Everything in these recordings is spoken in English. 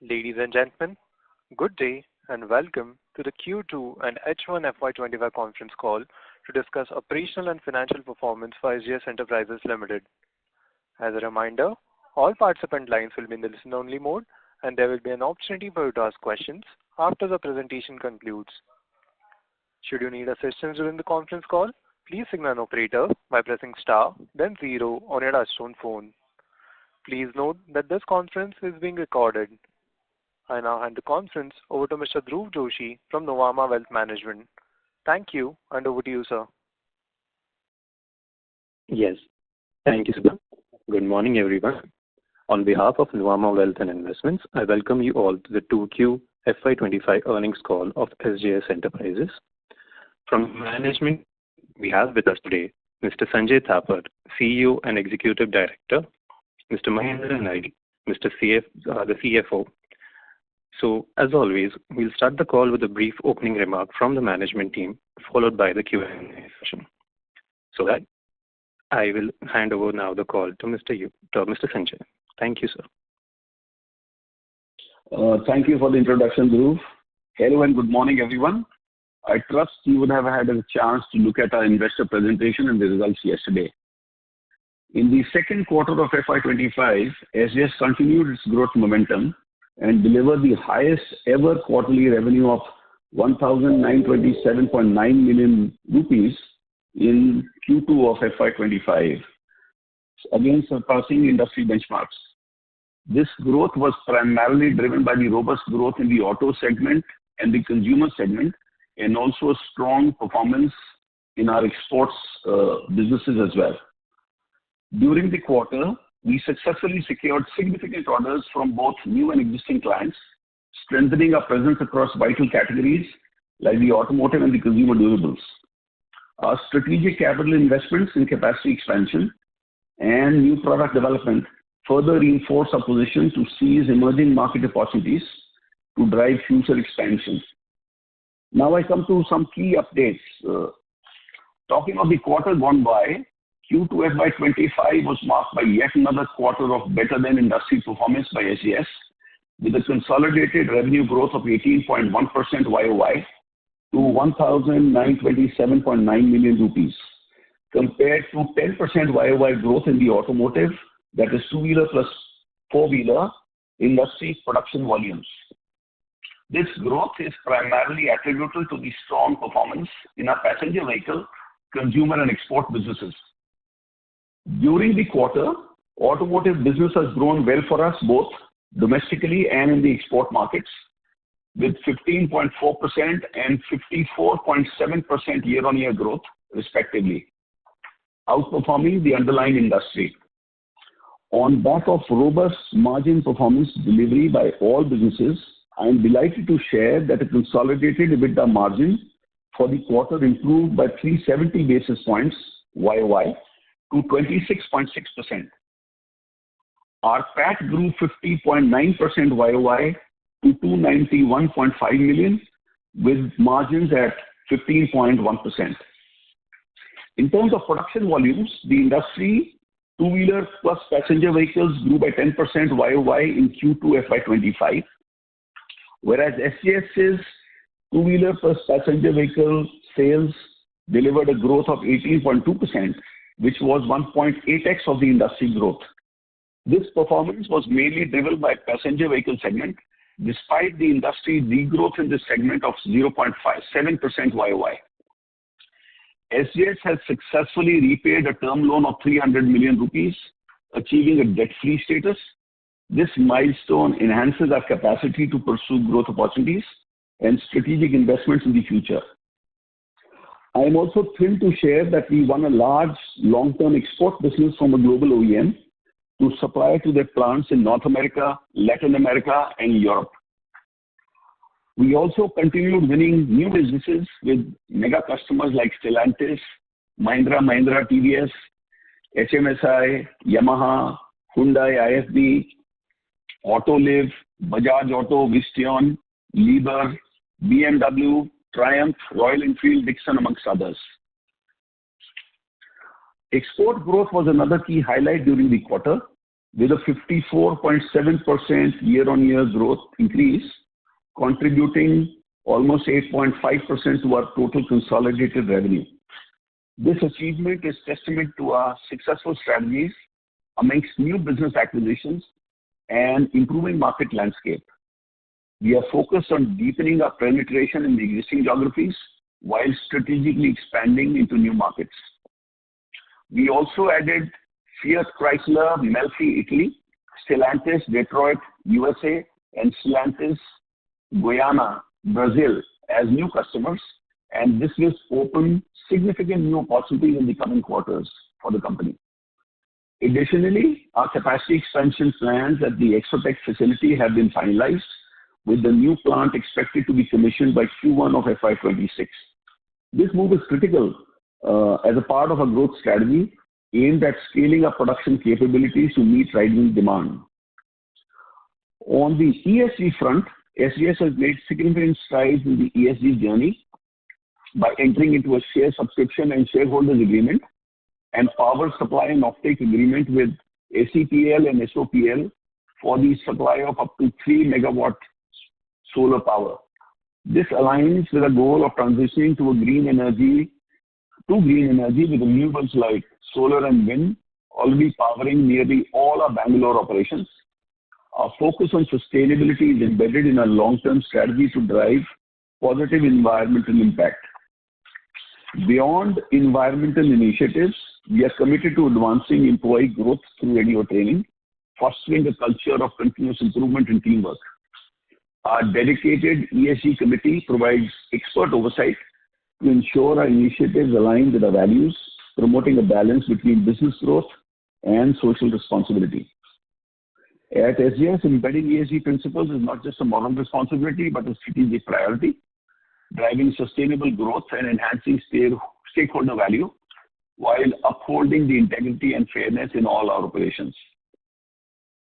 Ladies and gentlemen, good day and welcome to the Q2 and H1FY25 conference call to discuss operational and financial performance for SJS Enterprises Limited. As a reminder, all participant lines will be in the listen-only mode and there will be an opportunity for you to ask questions after the presentation concludes. Should you need assistance during the conference call, please signal an operator by pressing star, then 0 on your touchtone phone. Please note that this conference is being recorded. I now hand the conference over to Mr. Dhruv Joshi from Nuvama Wealth Management. Thank you, and over to you, sir. Yes, thank you, sir. Good morning, everyone. On behalf of Nuvama Wealth and Investments, I welcome you all to the 2Q FY25 earnings call of SJS Enterprises. From management, we have with us today Mr. Sanjay Thapar, CEO and Executive Director, Mr. Mahendra Nai, the CFO. So, as always, we'll start the call with a brief opening remark from the management team, followed by the Q&A session. So that I will hand over now the call to Mr. Sanjay. Thank you, sir. Thank you for the introduction, Dhruv. Hello and good morning, everyone. I trust you would have had a chance to look at our investor presentation and the results yesterday. In the second quarter of FY25, SJS continued its growth momentum and delivered the highest ever quarterly revenue of 1,927.9 million rupees in Q2 of FY25, again surpassing industry benchmarks. This growth was primarily driven by the robust growth in the auto segment and the consumer segment, and also strong performance in our exports businesses as well. During the quarter, we successfully secured significant orders from both new and existing clients, strengthening our presence across vital categories like the automotive and the consumer durables. Our strategic capital investments in capacity expansion and new product development further reinforce our position to seize emerging market opportunities to drive future expansion. Now I come to some key updates. Talking of the quarter gone by, Q2FY25 was marked by yet another quarter of better than industry performance by SJS, with a consolidated revenue growth of 18.1% YOY to 1,927.9 million rupees, compared to 10% YOY growth in the automotive, that is two-wheeler plus four-wheeler, industry production volumes. This growth is primarily attributable to the strong performance in our passenger vehicle, consumer and export businesses. During the quarter, automotive business has grown well for us both domestically and in the export markets, with 15.4% and 54.7% year-on-year growth, respectively, outperforming the underlying industry. On back of robust margin performance delivery by all businesses, I am delighted to share that the consolidated EBITDA margin for the quarter improved by 370 basis points YOY to 26.6%. Our PAT grew 50.9% YOY to 291.5 million, with margins at 15.1%. In terms of production volumes, the industry two-wheeler plus passenger vehicles grew by 10% YOY in Q2 FY25, whereas SJS's two-wheeler plus passenger vehicle sales delivered a growth of 18.2%, which was 1.8x of the industry growth. This performance was mainly driven by passenger vehicle segment, despite the industry degrowth in this segment of 0.57% YOY. SJS has successfully repaid a term loan of 300 million rupees, achieving a debt-free status. This milestone enhances our capacity to pursue growth opportunities and strategic investments in the future. I am also thrilled to share that we won a large long-term export business from a global OEM to supply to their plants in North America, Latin America, and Europe. We also continued winning new businesses with mega customers like Stellantis, Mahindra TVS, HMSI, Yamaha, Hyundai IFB, Autoliv, Bajaj Auto, Visteon, Liebherr, BMW, Triumph, Royal Enfield, Dixon, amongst others. Export growth was another key highlight during the quarter. with a 54.7% year-on-year growth increase, contributing almost 8.5% to our total consolidated revenue. This achievement is testament to our successful strategies amongst new business acquisitions and improving market landscape. We are focused on deepening our penetration in the existing geographies while strategically expanding into new markets. We also added Fiat Chrysler, Melfi, Italy, Stellantis, Detroit, USA, and Stellantis, Guyana, Brazil as new customers, and this will open significant new opportunities in the coming quarters for the company. Additionally, our capacity expansion plans at the Exotech facility have been finalized, with the new plant expected to be commissioned by Q1 of FY26. This move is critical as a part of a growth strategy aimed at scaling up production capabilities to meet rising demand. On the ESG front, SJS has made significant strides in the ESG journey by entering into a share subscription and shareholders agreement and power supply and offtake agreement with ACPL and SOPL for the supply of up to 3 megawatt solar power. This aligns with a goal of transitioning to green energy with renewables like solar and wind already powering nearly all our Bangalore operations. Our focus on sustainability is embedded in our long-term strategy to drive positive environmental impact. Beyond environmental initiatives, we are committed to advancing employee growth through radio training, fostering a culture of continuous improvement and teamwork. Our dedicated ESG committee provides expert oversight to ensure our initiatives align with our values, promoting a balance between business growth and social responsibility. At SJS, embedding ESG principles is not just a moral responsibility, but a strategic priority, driving sustainable growth and enhancing stakeholder value while upholding the integrity and fairness in all our operations.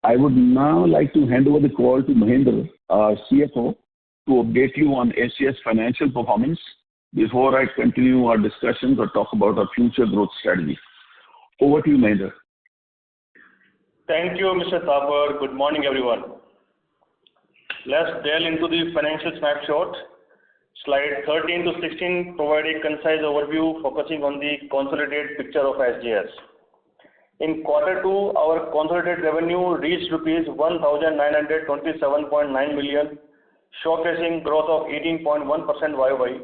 I would now like to hand over the call to Mahendra, our CFO, to update you on SJS financial performance before I continue our discussions or talk about our future growth strategy. Over to you, Mahendra. Thank you, Mr. Thapar. Good morning, everyone. Let's delve into the financial snapshot. Slide 13 to 16 provide a concise overview focusing on the consolidated picture of SJS. In Q2, our consolidated revenue reached rupees 1,927.9 million, showcasing growth of 18.1% YOY.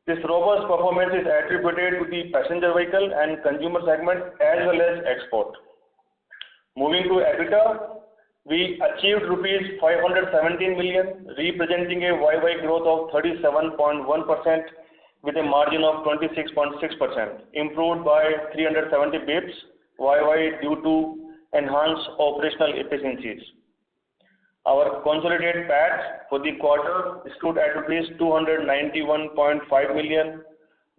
This robust performance is attributed to the passenger vehicle and consumer segment as well as export. Moving to EBITDA, we achieved rupees 517 million, representing a YY growth of 37.1% with a margin of 26.6%, improved by 370 bps YY due to enhanced operational efficiencies. Our consolidated PAT for the quarter stood at rupees 291.5 million,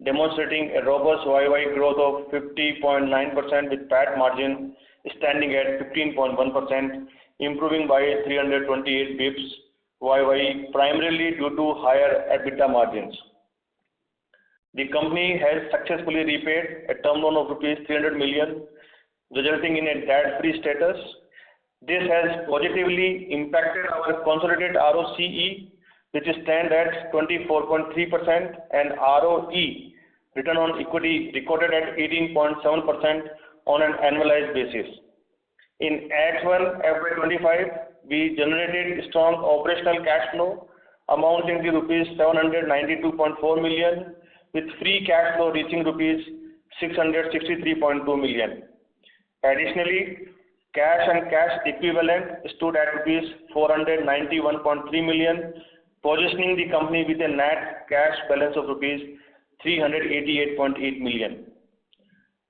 demonstrating a robust YY growth of 50.9% with PAT margin standing at 15.1%, improving by 328 bps YY, primarily due to higher EBITDA margins. The company has successfully repaid a term loan of rupees 300 million, resulting in a debt-free status. This has positively impacted our consolidated ROCE, which stands at 24.3%, and ROE, return on equity, recorded at 18.7% on an annualized basis. In H1 FY25, we generated strong operational cash flow amounting to rupees 792.4 million, with free cash flow reaching rupees 663.2 million. Additionally, cash and cash equivalent stood at rupees 491.3 million, positioning the company with a net cash balance of rupees 388.8 million.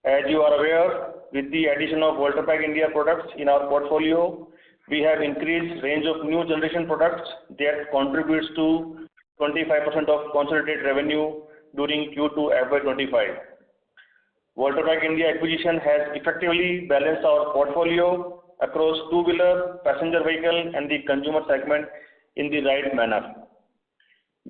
As you are aware, with the addition of Voltpack India products in our portfolio, we have increased range of new generation products that contributes to 25% of consolidated revenue during Q2 FY25. Voltpack India acquisition has effectively balanced our portfolio across two-wheeler, passenger vehicle, and the consumer segment in the right manner.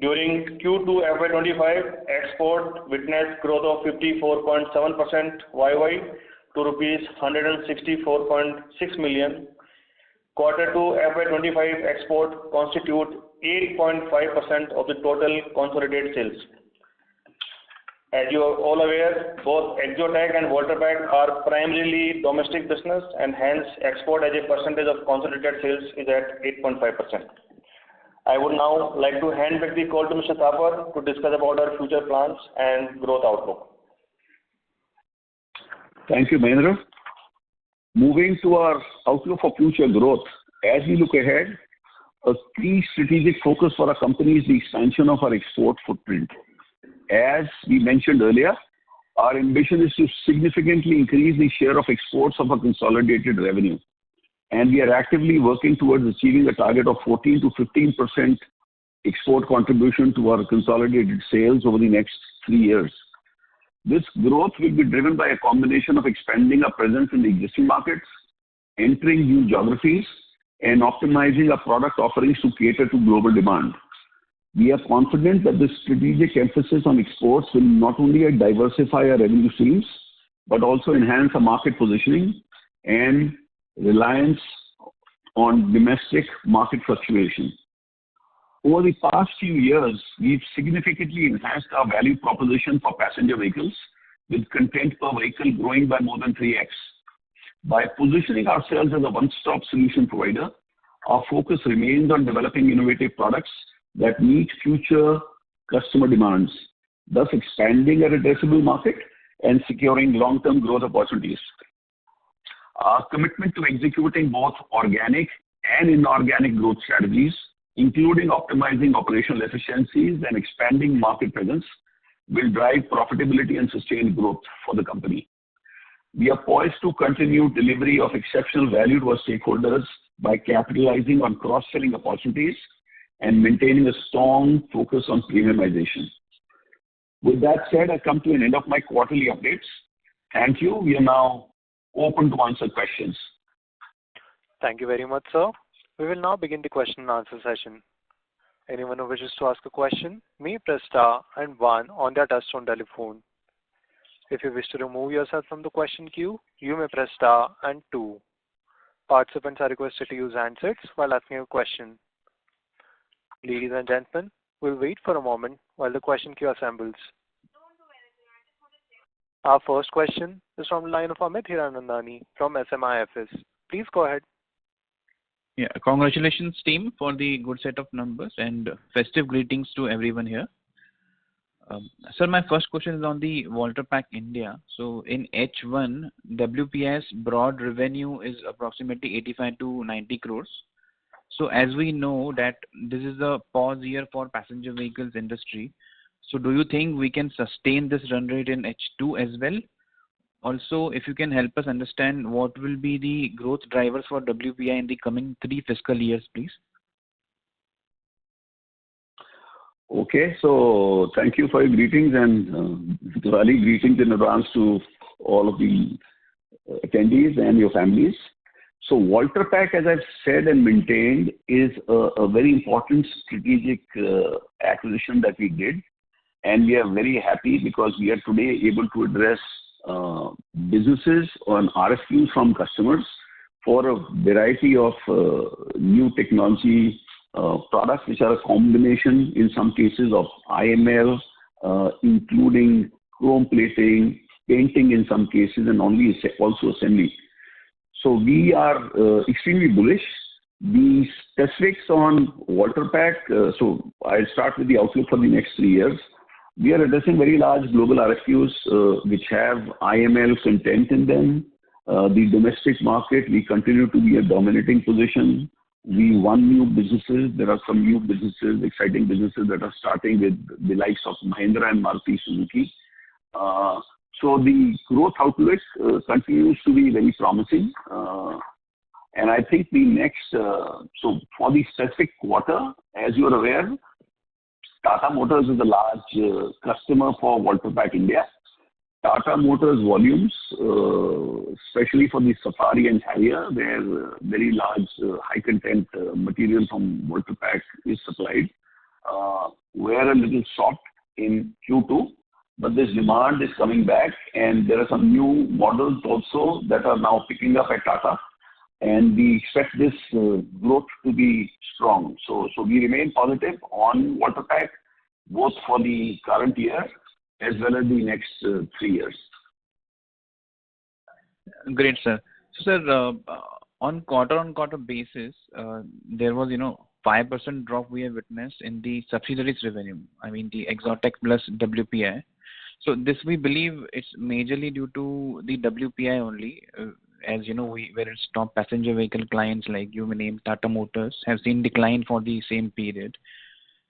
During Q2 FY25, export witnessed growth of 54.7% YY to rupees 164.6 million. Q2 FY25 export constitute 8.5% of the total consolidated sales. As you are all aware, both Exotec and Voltapack are primarily domestic business, and hence export as a percentage of consolidated sales is at 8.5%. I would now like to hand back the call to Mr. Thapar to discuss about our future plans and growth outlook. Thank you, Mahendra. Moving to our outlook for future growth, as we look ahead, a key strategic focus for our company is the expansion of our export footprint. As we mentioned earlier, our ambition is to significantly increase the share of exports of our consolidated revenue, and we are actively working towards achieving a target of 14 to 15% export contribution to our consolidated sales over the next 3 years. This growth will be driven by a combination of expanding our presence in the existing markets, entering new geographies, and optimizing our product offerings to cater to global demand. We are confident that this strategic emphasis on exports will not only diversify our revenue streams, but also enhance our market positioning and reliance on domestic market fluctuation. Over the past few years, we've significantly enhanced our value proposition for passenger vehicles, with content per vehicle growing by more than 3x. By positioning ourselves as a one-stop solution provider, our focus remains on developing innovative products that meet future customer demands, thus expanding our addressable market and securing long-term growth opportunities. Our commitment to executing both organic and inorganic growth strategies, including optimizing operational efficiencies and expanding market presence, will drive profitability and sustained growth for the company. We are poised to continue delivery of exceptional value to our stakeholders by capitalizing on cross-selling opportunities and maintaining a strong focus on premiumization. With that said, I come to an end of my quarterly updates. Thank you. We are now open to answer questions. Thank you very much, sir. We will now begin the question and answer session. Anyone who wishes to ask a question may press star and 1 on their touchtone telephone. If you wish to remove yourself from the question queue, you may press star and 2. Participants are requested to use handsets while asking a question. Ladies and gentlemen, we'll wait for a moment while the question queue assembles. Our first question is from the line of Amit Hiranandani from SMIFS. Please go ahead. Yeah, congratulations team for the good set of numbers and festive greetings to everyone here. Sir, my first question is on the Voltapack India. So in H1, WPI's broad revenue is approximately 85 to 90 crores. So as we know that this is a pause year for passenger vehicles industry, so do you think we can sustain this run rate in H2 as well? Also, if you can help us understand what will be the growth drivers for WPI in the coming 3 fiscal years, please. Okay, so thank you for your greetings and Diwali greetings in advance to all of the attendees and your families. So Voltapack, as I've said and maintained, is a very important strategic acquisition that we did, and we are very happy because we are today able to address businesses on RFQs from customers for a variety of new technology products, which are a combination in some cases of IML, including chrome plating, painting in some cases, and also assembly. So we are extremely bullish. The specifics on Voltapack, so I'll start with the outlook for the next 3 years. We are addressing very large global RFQs which have IML content in them. The domestic market, we continue to be a dominating position. We won new businesses. There are some new businesses, exciting businesses that are starting with the likes of Mahindra and Maruti Suzuki. So the growth outlook continues to be very promising. And I think the next, so for the specific quarter, as you are aware, Tata Motors is a large customer for Voltapack India. Tata Motors volumes, especially for the Safari and Harrier, where very large high content material from Voltapack is supplied, were a little soft in Q2, but this demand is coming back, and there are some new models also that are now picking up at Tata, and we expect this growth to be strong. So we remain positive on water pack, both for the current year as well as the next 3 years. Great, sir. So, sir, on quarter-on-quarter basis, there was, 5% drop we have witnessed in the subsidiaries revenue. I mean, the Exotec plus WPI. So this we believe it's majorly due to the WPI only. As you know, where it's top passenger vehicle clients like you may name Tata Motors have seen decline for the same period.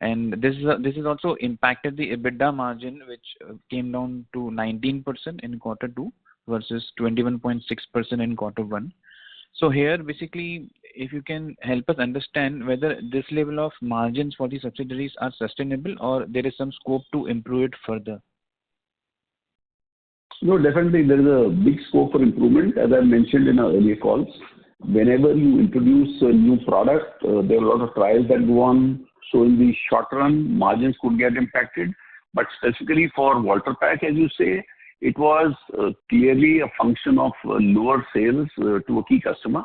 And this is also impacted the EBITDA margin, which came down to 19% in quarter 2 versus 21.6% in quarter 1. So here, basically, if you can help us understand whether this level of margins for the subsidiaries are sustainable or there is some scope to improve it further. No, definitely there is a big scope for improvement. As I mentioned in our earlier calls, whenever you introduce a new product, there are a lot of trials that go on. So in the short run, margins could get impacted. But specifically for water pack, as you say, it was clearly a function of lower sales to a key customer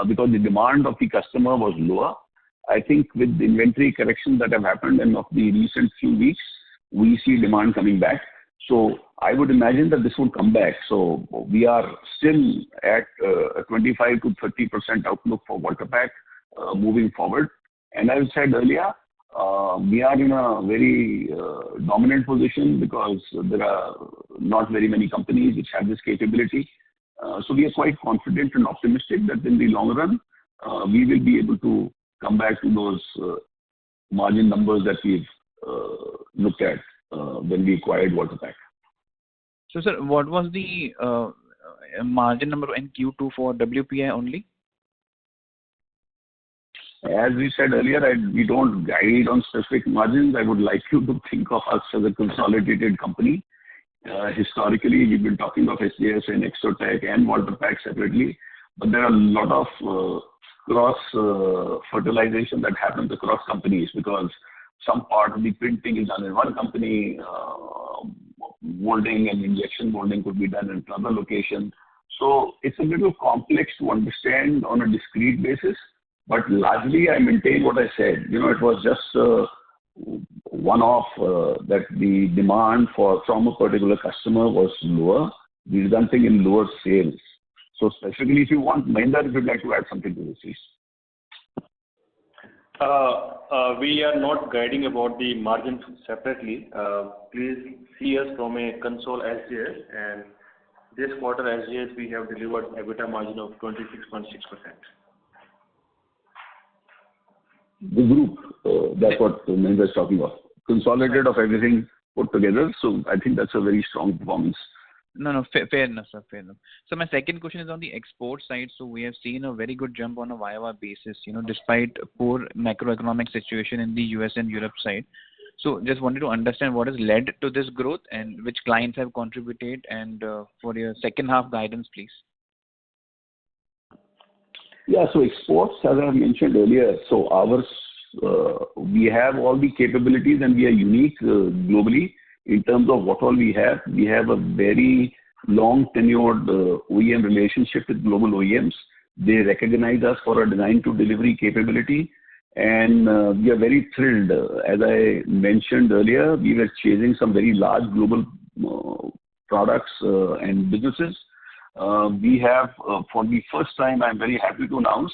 because the demand of the customer was lower. I think with the inventory corrections that have happened in of the recent few weeks, we see demand coming back. So I would imagine that this would come back. So we are still at a 25 to 30% outlook for water pack moving forward. And as I said earlier, we are in a very dominant position because there are not very many companies which have this capability. So we are quite confident and optimistic that in the long run, we will be able to come back to those margin numbers that we've looked at when we acquired water pack. So, sir, what was the margin number in Q2 for WPI only? As we said earlier, we don't guide on specific margins. I would like you to think of us as a consolidated company. Historically, we've been talking of SJS and Exotec and water pack separately, but there are a lot of cross-fertilization that happens across companies because some part of the printing is done in one company, molding and injection molding could be done in another location. So it's a little complex to understand on a discrete basis. But largely, I maintain what I said. It was just one-off that the demand from a particular customer was lower, resulting in lower sales. So specifically, if you want, Mahinder, if you'd like to add something to this, please. We are not guiding about the margins separately. Please see us from a console SJS, and this quarter SJS we have delivered EBITDA margin of 26.6%. The group, that's what Mahinder is talking about. Consolidated of everything put together. So I think that's a very strong performance. No, fair enough, sir. Fair enough. So my second question is on the export side. So we have seen a very good jump on a YOY basis, despite poor macroeconomic situation in the US and Europe side. So just wanted to understand what has led to this growth and which clients have contributed, and for your second half guidance, please. Yeah, so exports, as I mentioned earlier, so ours, we have all the capabilities and we are unique globally in terms of what all we have. We have a very long tenured OEM relationship with global OEMs. They recognize us for our design to delivery capability, and we are very thrilled. As I mentioned earlier, we were chasing some very large global products and businesses. We have, for the first time, I'm very happy to announce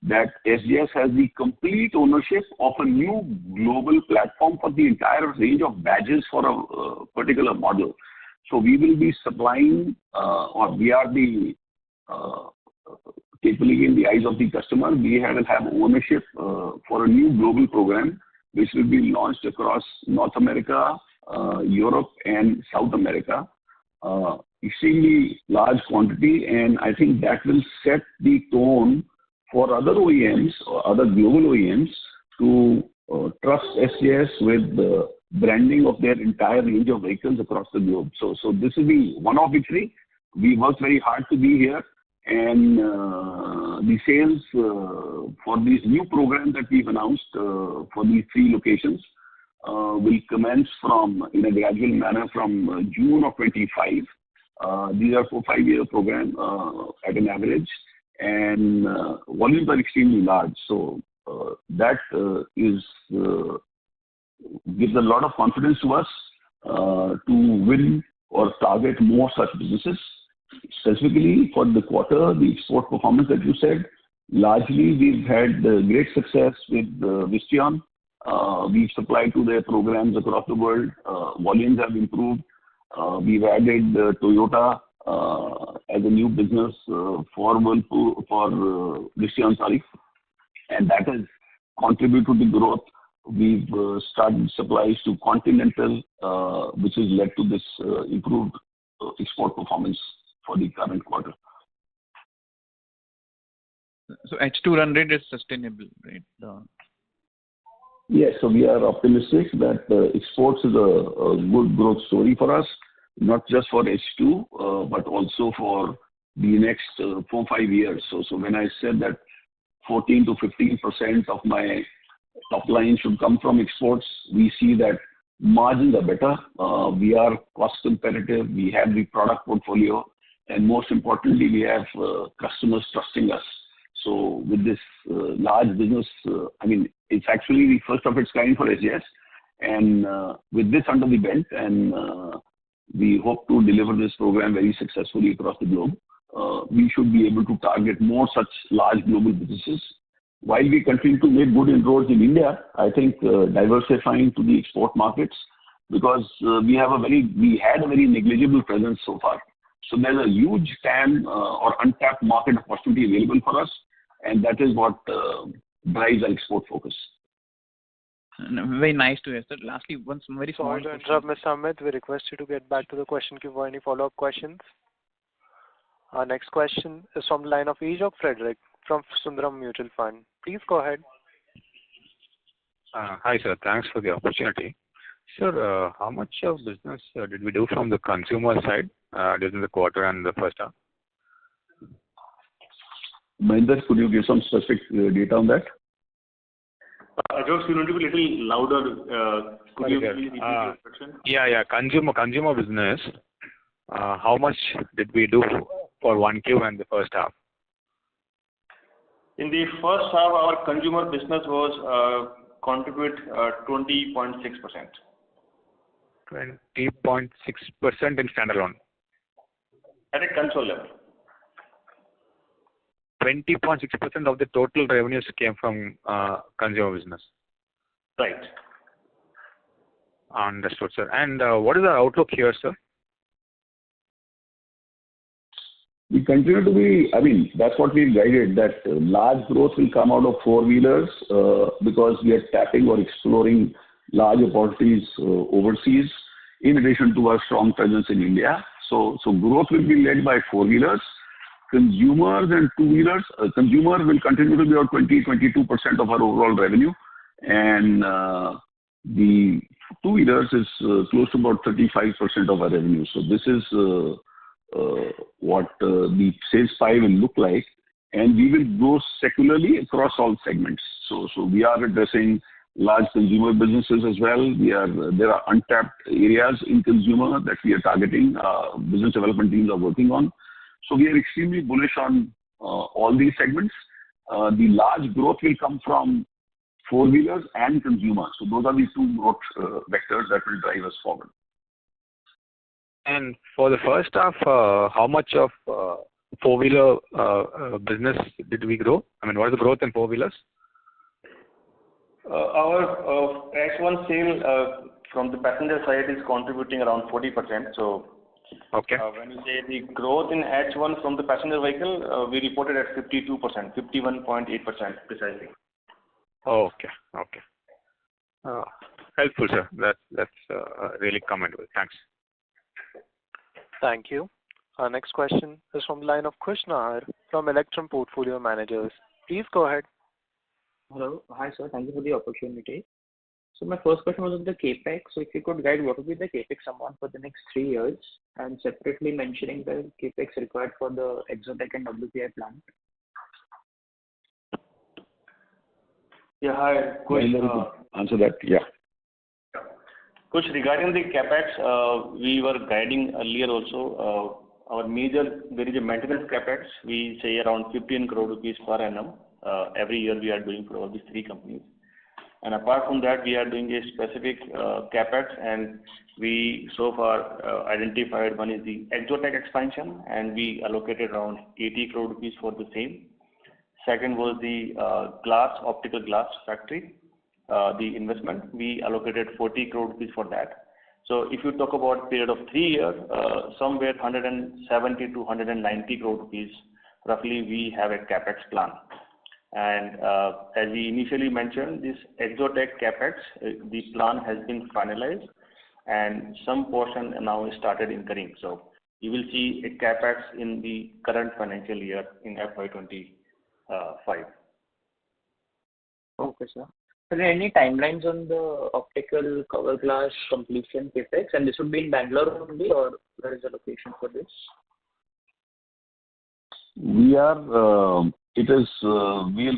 that SJS has the complete ownership of a new global platform for the entire range of badges for a particular model. So we will be supplying, or we are the capability in the eyes of the customer. We will have ownership for a new global program, which will be launched across North America, Europe, and South America. Extremely large quantity, and I think that will set the tone for other OEMs or other global OEMs to trust SJS with the branding of their entire range of vehicles across the globe. So this will be one of victory. We worked very hard to be here, and the sales for these new programs that we've announced for these 3 locations will commence in a gradual manner from June of 25. These are 4-5-year program at an average, and volumes are extremely large. So that gives a lot of confidence to us to win or target more such businesses. Specifically for the quarter, the export performance that you said, largely we've had great success with Visteon. We've supplied to their programs across the world. Volumes have improved. We've added Toyota as a new business for Visteon, sorry, and that has contributed to the growth. We've started supplies to Continental, which has led to this improved export performance for the current quarter. So H2 run rate is sustainable, right? Yes, so we are optimistic that exports is a good growth story for us, not just for H2, but also for the next 4-5 years. So when I said that 14 to 15% of my top line should come from exports, we see that margins are better. We are cost competitive. We have the product portfolio, and most importantly, we have customers trusting us. So with this large business, it's actually the first of its kind for SJS, and with this under the belt, and we hope to deliver this program very successfully across the globe. We should be able to target more such large global businesses. While we continue to make good inroads in India, I think diversifying to the export markets, because we had a very negligible presence so far. So there's a huge TAM or untapped market opportunity available for us, and that is what drives our export focus. Very nice to hear, sir. Lastly, one very small Sorry to interrupt, Mr. Amit. We request you to get back to the question queue for any follow-up questions. Our next question is from the line of Ejok Frederick from Sundaram Mutual Fund. Please go ahead. Hi, sir. Thanks for the opportunity. Sir, how much of business did we do from the consumer side during the quarter and the first half? Mahinder, could you give some specific data on that? Ejok, you need to be a little louder. Could you please repeat your question? Yeah. Consumer business. How much did we do for 1Q and the first half? In the first half, our consumer business was contribute 20.6%. 20.6% in standalone. At a console level. 20.6% of the total revenues came from consumer business. Right. Understood, sir. And what is the outlook here, sir? We continue to be, that's what we've guided, that large growth will come out of four-wheelers because we are tapping or exploring large opportunities overseas, in addition to our strong presence in India. So growth will be led by four-wheelers. Consumers and two-wheelers, consumer will continue to be about 20-22% of our overall revenue, and the two-wheelers is close to about 35% of our revenue. So this is what the sales pie will look like, and we will grow secularly across all segments. So we are addressing large consumer businesses as well. There are untapped areas in consumer that we are targeting. Business development teams are working on. So we are extremely bullish on all these segments. The large growth will come from four-wheelers and consumers. So those are the two growth vectors that will drive us forward. And for the first half, how much of four-wheeler business did we grow? What is the growth in four-wheelers? Our H1 sale from the passenger side is contributing around 40%. So okay. When you say the growth in H1 from the passenger vehicle, we reported at 52%, 51.8% precisely. Okay. Helpful, sir. That's really commendable. Thanks. Thank you. Our next question is from the line of Khush Nahar from Electrum Portfolio Managers. Please go ahead. Hello. Hi, sir. Thank you for the opportunity. So my first question was on the CAPEX. So if you could guide what would be the CAPEX amount for the next 3 years, and separately mentioning the CAPEX required for the Exotec and WPI plant. Yeah, hi. Answer that. Yeah. Kush, regarding the CapEx, we were guiding earlier also. There is a maintenance CapEx. We say around 15 crore rupees per annum. Every year we are doing for all these three companies. And apart from that, we are doing a specific CapEx, and we so far identified one is the Exotech expansion, and we allocated around 80 crore rupees for the same. Second was the optical glass factory, the investment. We allocated 40 crore rupees for that. So if you talk about period of 3 years, somewhere 170 to 190 crore rupees, roughly we have a CapEx plan. And as we initially mentioned, this Exotech CapEx, the plan has been finalized, and some portion now started incurring. So you will see a CapEx in the current financial year in FY25. Okay, sir. Are there any timelines on the optical cover glass completion CapEx? And this would be in Bangalore only, or where is the location for this? We'll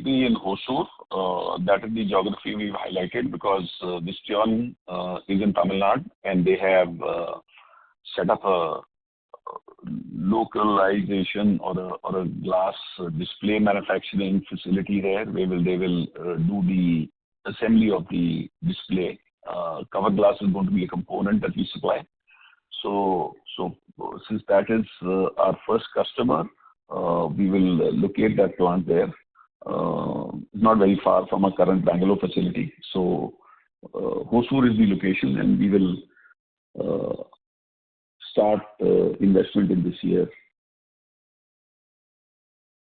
be in Hosur. That is the geography we've highlighted because Visteon is in Tamil Nadu, and they have set up a localization or a glass display manufacturing facility there where they will do the assembly of the display. Cover glass is going to be a component that we supply. So since that is our first customer, we will locate that plant there. Not very far from our current Bangalore facility. So Hosur is the location, and we will start investment in this year.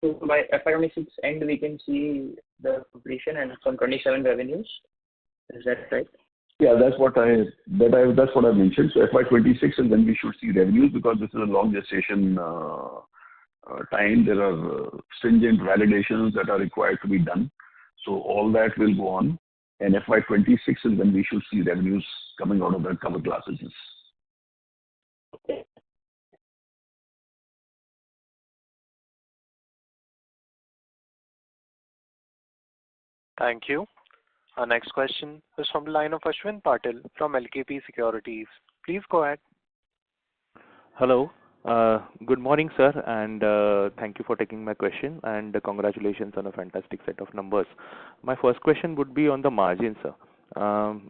So by FY26 end, we can see the completion and some 27 revenues. Is that right? Yeah, that's what I mentioned. So FY26 is when we should see revenues, because this is a long gestation time. There are stringent validations that are required to be done. So all that will go on. And FY26 is when we should see revenues coming out of that cover glass business. Okay. Thank you. Our next question is from the line of Ashwin Patil from LKP Securities. Please go ahead. Hello. Good morning, sir, and thank you for taking my question, and congratulations on a fantastic set of numbers. My first question would be on the margins, sir.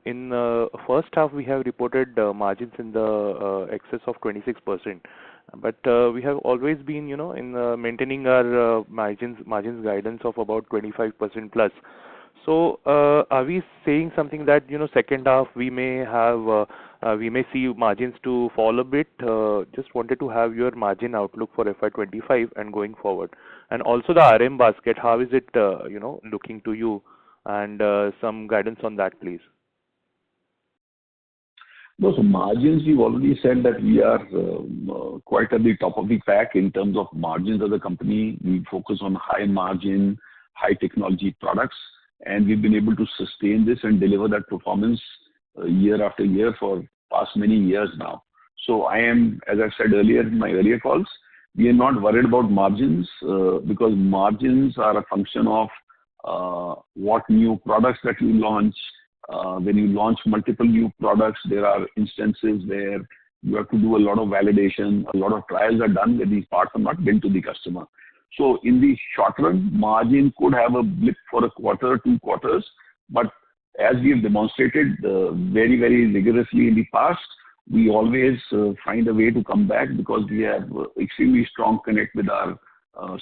In the first half, we have reported margins in the excess of 26%, but we have always been, in maintaining our margins guidance of about 25% plus. So, are we saying something that second half we may see margins to fall a bit? Just wanted to have your margin outlook for FY25 and going forward, and also the RM basket. How is it looking to you, and some guidance on that, please. No, so margins, we've already said that we are quite at the top of the pack in terms of margins of the company. We focus on high margin, high technology products, and we've been able to sustain this and deliver that performance year after year for past many years now. So I am, as I said earlier in my earlier calls, we are not worried about margins because margins are a function of what new products that you launch. When you launch multiple new products, there are instances where you have to do a lot of validation, a lot of trials are done where these parts are not built to the customer. So in the short run, margin could have a blip for a quarter, 2 quarters, but as we have demonstrated very, very rigorously in the past, we always find a way to come back because we have extremely strong connect with our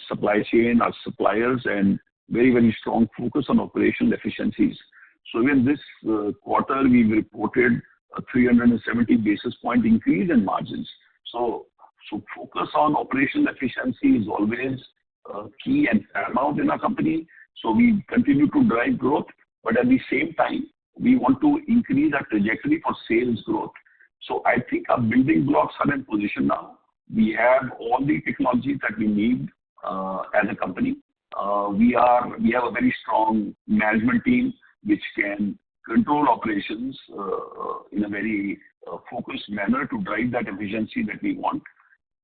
supply chain, our suppliers, and very, very strong focus on operational efficiencies. So in this quarter, we've reported a 370 basis point increase in margins. So focus on operational efficiency is always key and paramount in our company. So we continue to drive growth, but at the same time, we want to increase our trajectory for sales growth. So I think our building blocks are in position now. We have all the technologies that we need as a company. We have a very strong management team which can control operations in a very focused manner to drive that efficiency that we want.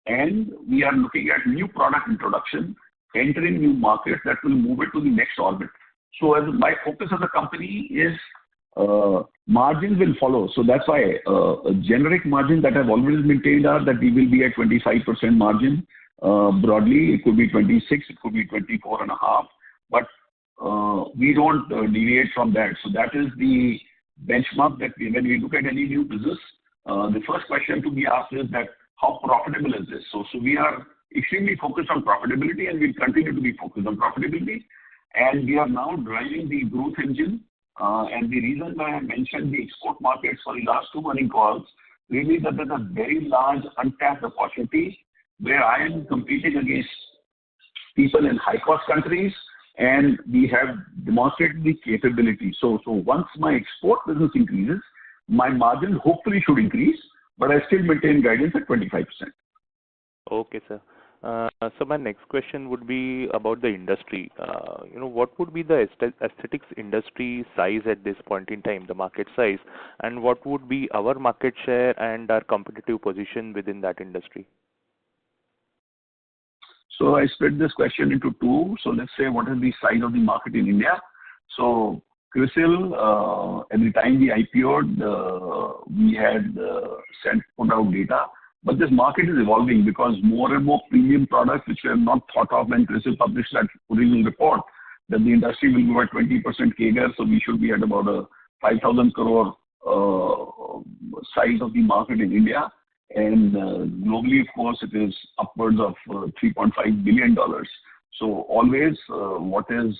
And we are looking at new product introduction, entering new markets that will move it to the next orbit. So as my focus as a company is margins will follow. So that's why generic margins that I've always maintained are that we will be at 25% margin. Broadly, it could be 26, it could be 24.5, but we don't deviate from that. So that is the benchmark that when we look at any new business, the first question to be asked is that how profitable is this? So we are extremely focused on profitability, and we'll continue to be focused on profitability. And we are now driving the growth engine. And the reason why I mentioned the export markets for the last 2 earnings calls, really that there's a very large untapped opportunity where I am competing against people in high-cost countries, and we have demonstrated the capability. So once my export business increases, my margin hopefully should increase, but I still maintain guidance at 25%. Okay, sir. So my next question would be about the industry. What would be the aesthetics industry size at this point in time, the market size, and what would be our market share and our competitive position within that industry? So I split this question into two. So let's say what is the size of the market in India? So CRISIL, at the time we IPO'd, we had put out data. But this market is evolving because more and more premium products which were not thought of when CRISIL published that original report that the industry will go at 20% CAGR. So we should be at about a 5,000 crore size of the market in India. And globally, of course, it is upwards of $3.5 billion. So always what is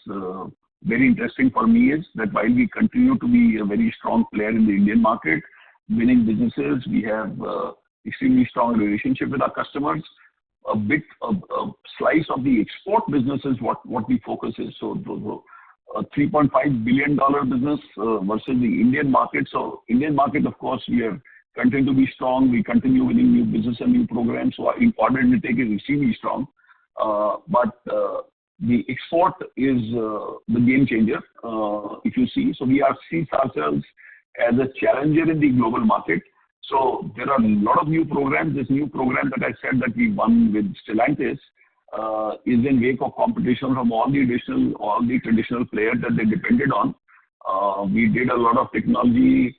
very interesting for me is that while we continue to be a very strong player in the Indian market, winning businesses, we have extremely strong relationship with our customers. A slice of the export business is what we focus is. So a $3.5 billion business versus the Indian market. So Indian market, of course, we are continue to be strong. We continue winning new business and new programs. So our order intake is extremely strong. But the export is the game changer, if you see. So we see ourselves as a challenger in the global market. So there are a lot of new programs. This new program that I said that we won with Stellantis is in wake of competition from all the traditional players that they depended on. We did a lot of technology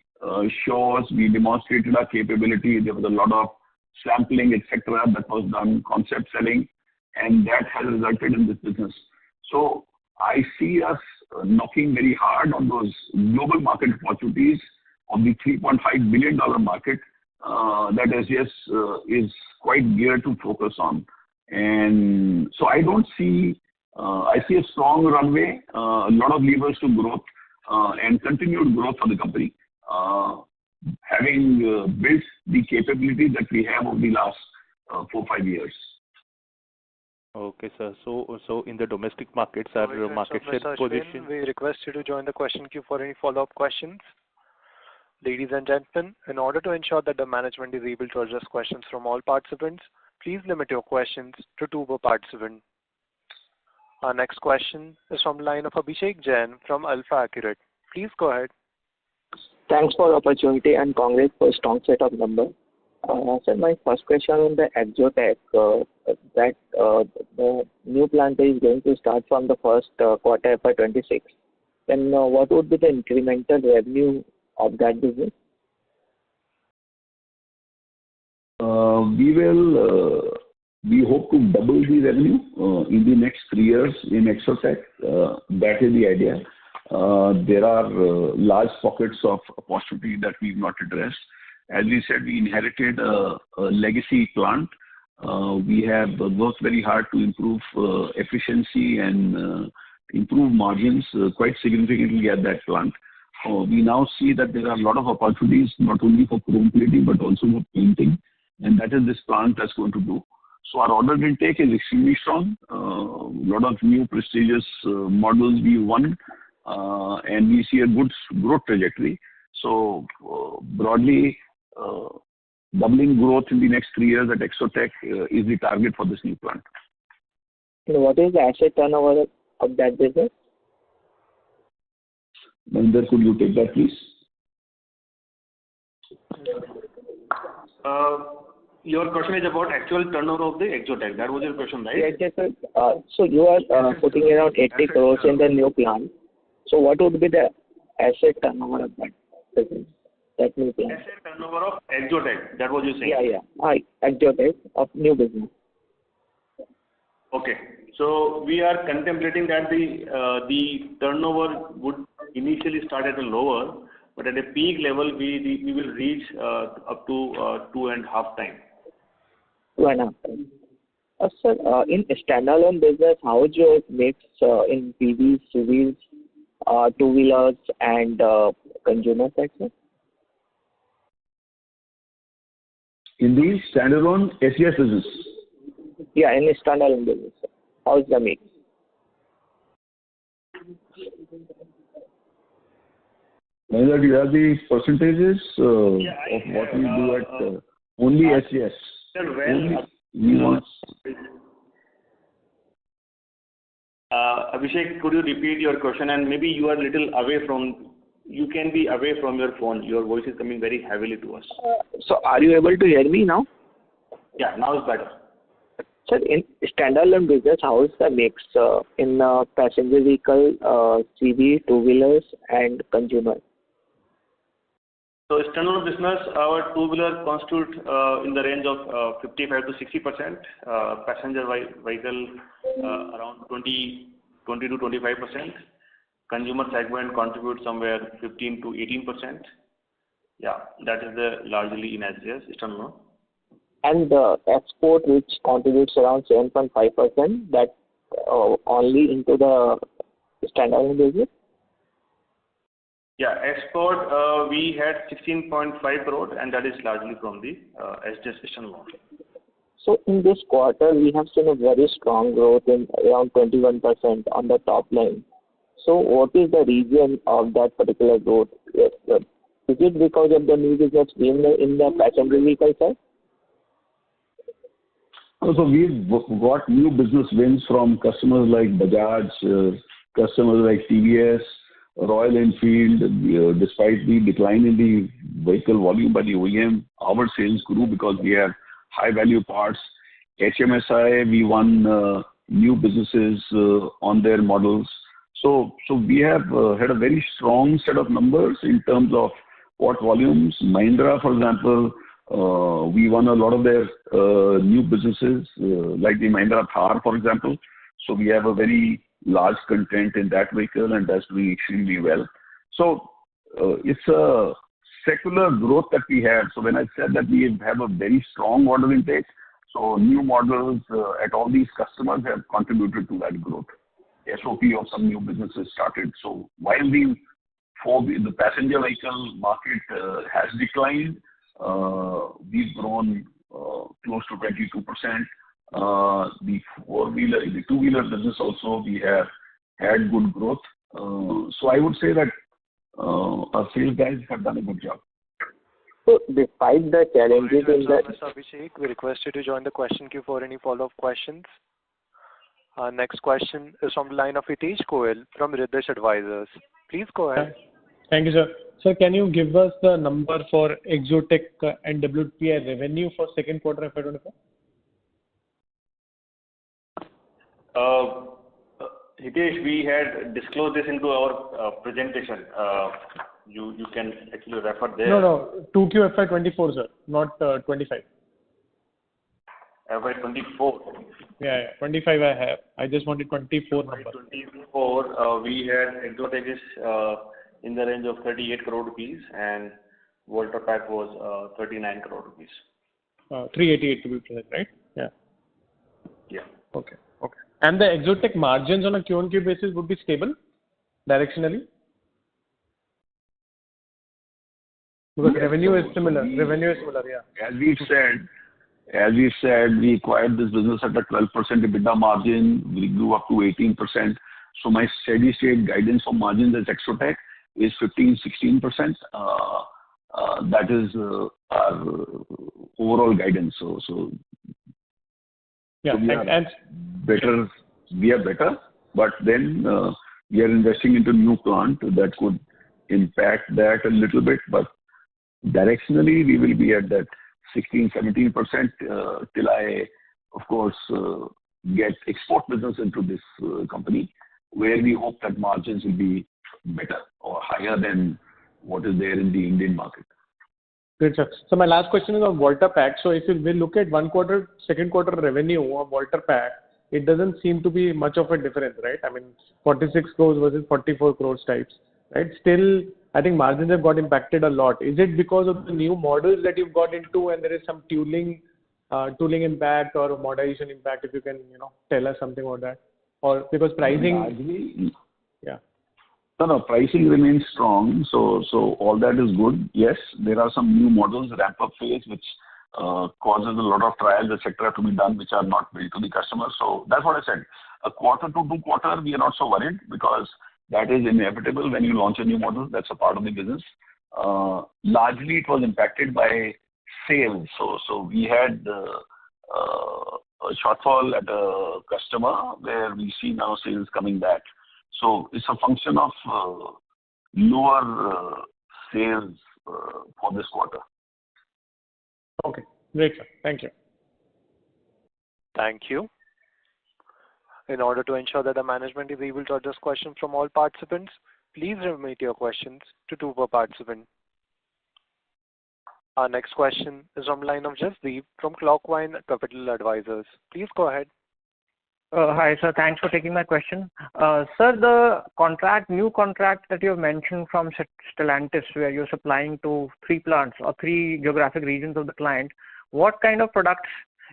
shows. We demonstrated our capability. There was a lot of sampling, etc., that was done, concept selling, and that has resulted in this business. So I see us knocking very hard on those global market opportunities of the $3.5 billion market that SJS is quite geared to focus on. And so I see a strong runway, a lot of levers to growth and continued growth for the company, having built the capability that we have over the last 4-5 years. Okay, sir. So in the domestic markets, our market share position. We request you to join the question queue for any follow-up questions. Ladies and gentlemen, in order to ensure that the management is able to address questions from all participants, please limit your questions to 2 per participant. Our next question is from the line of Abhishek Jain from Alpha Accurate. Please go ahead. Thanks for the opportunity and congrats for a strong set of numbers. So my first question on the Exotech, that the new plant is going to start from the first quarter FY26. Then what would be the incremental revenue of that business? We hope to double the revenue in the next 3 years in Exotech. That is the idea. There are large pockets of opportunity that we've not addressed. As we said, we inherited a legacy plant. We have worked very hard to improve efficiency and improve margins quite significantly at that plant. We now see that there are a lot of opportunities, not only for chrome plating, but also for painting. And that is this plant that's going to do. So our order intake is extremely strong. A lot of new prestigious models we won. And we see a good growth trajectory. So broadly, doubling growth in the next 3 years at Exotech is the target for this new plant. What is the asset turnover of that business? Maninder, could you take that, please? Your question is about actual turnover of the Exotech. That was your question, right? Yes, sir. So you are putting around 80 crores in the new plant. So what would be the asset turnover of that business, that new plant? Asset turnover of Exotech, that was you saying? Yeah. Exotech of new business. Okay. So we are contemplating that the turnover would initially start at a lower, but at a peak level, we will reach up to 2.5 times. 2.5 times. Sir, in standalone business, how is your mix in PVs, CVs, two-wheelers, and consumer sector? In the standalone SJS business? Yeah, in standalone business. How is the mix? Whether you have the percentages of what we do at only SJS? Abhishek, could you repeat your question? And maybe you are a little away from, you can be away from your phone. Your voice is coming very heavily to us. So are you able to hear me now? Yeah, now it's better. Sir, in standalone business, how is the mix in passenger vehicle, CV, two-wheelers, and consumer? So standalone business, our two-wheeler constitute in the range of 55 to 60%, passenger vehicle around 20 to 25%, consumer segment contributes somewhere 15 to 18%. Yeah, that is the largely in SJS standalone. And the export, which contributes around 7.5%, that only into the standalone business? Yeah, export, we had 16.5 crore, and that is largely from the SJS standalone. So in this quarter, we have seen a very strong growth in around 21% on the top line. So what is the reason of that particular growth? Is it because of the new business in the passenger vehicle side? So we've got new business wins from customers like Bajaj, customers like TVS, Royal Enfield. Despite the decline in the vehicle volume by the OEM, our sales grew because we have high value parts. HMSI, we won new businesses on their models. So we have had a very strong set of numbers in terms of what volumes. Mahindra, for example, we won a lot of their new businesses, like the Mahindra Thar, for example. So we have a very large content in that vehicle, and that's doing extremely well. So it's a secular growth that we have. So when I said that we have a very strong order intake, so new models at all these customers have contributed to that growth. SOP of some new businesses started. So while the passenger vehicle market has declined, we've grown close to 22%. The two-wheeler business also, we have had good growth. So I would say that our sales guys have done a good job. So despite the challenges in the... Mr. Abhishek, we request you to join the question queue for any follow-up questions. Our next question is from the line of Hitesh Goel from Riddhish Advisors. Please go ahead. Thank you, sir. Sir, can you give us the number for Exotech and WPI revenue for second quarter FY25? Hitesh, we had disclosed this into our presentation. You can actually refer there. No, 2QFY24, sir, not 25. FY24. Yeah, 25 I have. I just wanted 24 number. 24, we had Exotech is in the range of 38 crore rupees, and Volterpack was 39 crore rupees. 388 to be precise, right? Yeah. Yeah. Okay. And the Exotech margins on a Q-on-Q basis would be stable directionally? Because revenue is similar. Yeah. As we said, we acquired this business at a 12% EBITDA margin. We grew up to 18%. So my steady state guidance for margins as Exotech is 15-16%. That is our overall guidance. So yeah, we are better, but then we are investing into new plant that could impact that a little bit. But directionally, we will be at that 16-17% till I, of course, get export business into this company, where we hope that margins will be better or higher than what is there in the Indian market. Good, sir. So my last question is on Volta-Pack. So if we look at one quarter, second quarter revenue of Volta-Pack, it doesn't seem to be much of a difference, right? I mean, 46 crores versus 44 crores types, right? Still, I think margins have got impacted a lot. Is it because of the new models that you've got into and there is some tooling impact or modernization impact? If you can, tell us something about that, or because pricing. Yeah. No, pricing remains strong, so all that is good. Yes, there are some new models, ramp-up phase, which causes a lot of trials, etc., to be done, which are not billed to the customer. So that's what I said. A quarter to 2 quarter, we are not so worried because that is inevitable when you launch a new model. That's a part of the business. Largely, it was impacted by sales. So we had a shortfall at a customer where we see now sales coming back. So it's a function of lower sales for this quarter. Okay, great, sir. Thank you. Thank you. In order to ensure that the management is able to address questions from all participants, please limit your questions to 2 per participant. Our next question is from line of Jasdeep from Clockvine Capital Advisors. Please go ahead. Hi, sir. Thanks for taking my question. Sir, the new contract that you have mentioned from Stellantis, where you're supplying to 3 plants or 3 geographic regions of the client, what kind of products